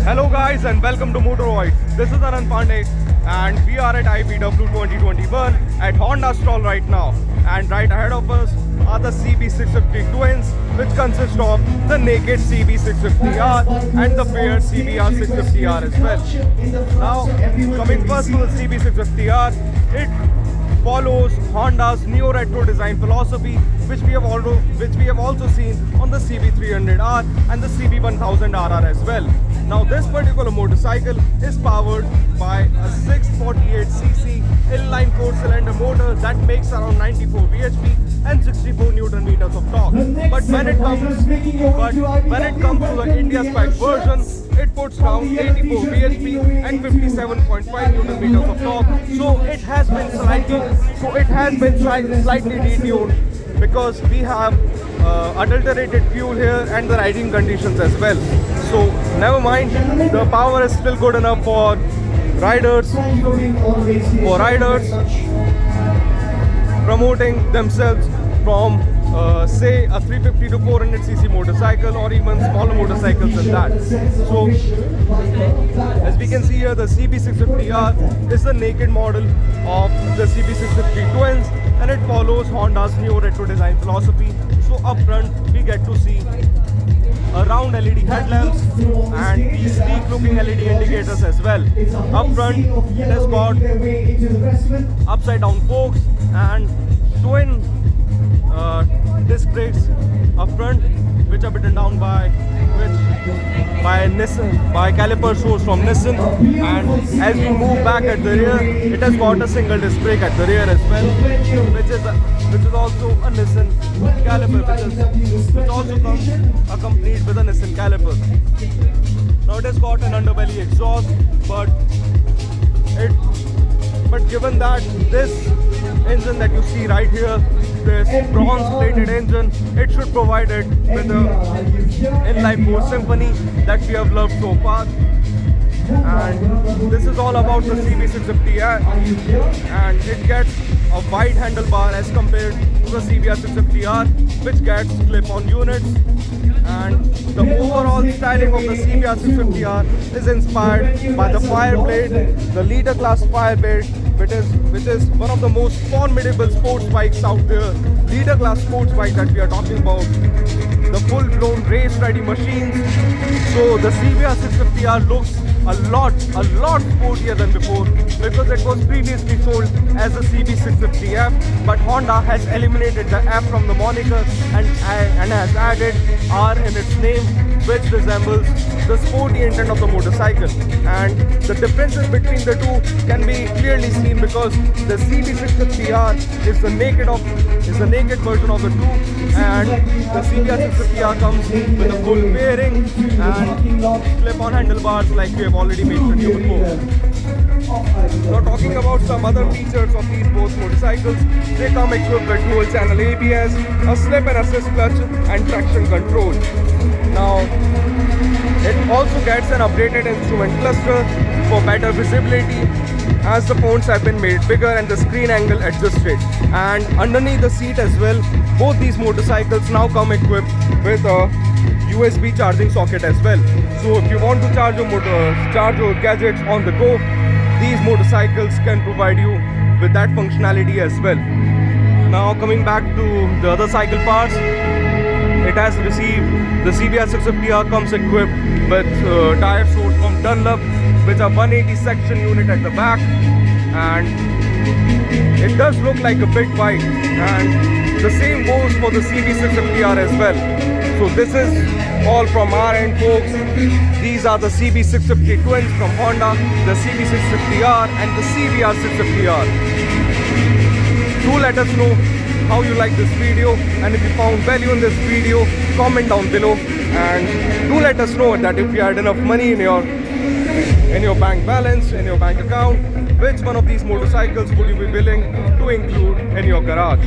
Hello guys and welcome to Motoroid. This is Anand Pandey and we are at IBW 2021 at Honda stall right now. And right ahead of us are the CB650 twins, which consist of the naked CB650R and the paired CBR650R as well. Now, coming first to the CB650R, it follows Honda's neo-retro design philosophy, which we have also seen on the CB300R and the CB1000RR as well. Now, this particular motorcycle is powered by a 648cc inline 4-cylinder motor that makes around 94 bhp and 64 Newton meters of torque. But when it comes to the India spec version, it puts down 84 bhp and 57.5 Newton meters of torque. So it has been slightly detuned because we have adulterated fuel here and the riding conditions as well. So never mind, the power is still good enough for riders promoting themselves from say a 350 to 400cc motorcycle or even smaller motorcycles than that. So as we can see here, the CB650R is the naked model of the CB650 twins and it follows Honda's new retro design philosophy. So up front we get to see a round LED headlamps and these sleek looking LED indicators as well. Up front it has got upside down forks and twin disc brakes up front, which are beaten down by caliper source from Nissan. And as we move back at the rear, it has got a single disc brake at the rear as well, which is also a Nissan caliper, which also comes accompanied with a Nissan caliper. Now it has got an underbelly exhaust, but given that this engine that you see right here, this bronze plated engine, it should provide it with the inline 4 Symphony that we have loved so far. And this is all about the CB650R, and it gets a wide handlebar as compared to the CBR650R, which gets clip-on units. And the overall styling of the CBR650R is inspired by the Fireblade, the leader class Fireblade, which is one of the most formidable sports bikes out there. Leader class sports bike that we are talking about, the full-blown race-ready machines. So the CBR650R looks a lot sportier than before because it was previously sold as a CB650F, but Honda has eliminated the F from the moniker and has added R in its name, which resembles the sporty intent of the motorcycle. And the differences between the two can be clearly seen because the CB650R is the naked version of the two, and the CBR650R comes with a full fairing and clip-on handlebars like we have already mentioned here before. Now talking about some other features of these both motorcycles, they come equipped with dual channel ABS, a slip and assist clutch and traction control. Now it also gets an updated instrument cluster for better visibility as the fonts have been made bigger and the screen angle adjusted. And underneath the seat as well, both these motorcycles now come equipped with a USB charging socket as well. So if you want to charge your gadgets on the go, these motorcycles can provide you with that functionality as well. Now coming back to the other cycle parts, it has received, the CBR650R comes equipped with tire source from Dunlop, with a 180 section unit at the back, and it does look like a big bike, and the same goes for the CB650R as well. So this is all from our end, folks. These are the CB650 twins from Honda, the CB650R and the CBR650R. Do let us know how you like this video, and if you found value in this video, comment down below, and do let us know that if you had enough money in your bank balance, in your bank account, which one of these motorcycles would you be willing to include in your garage.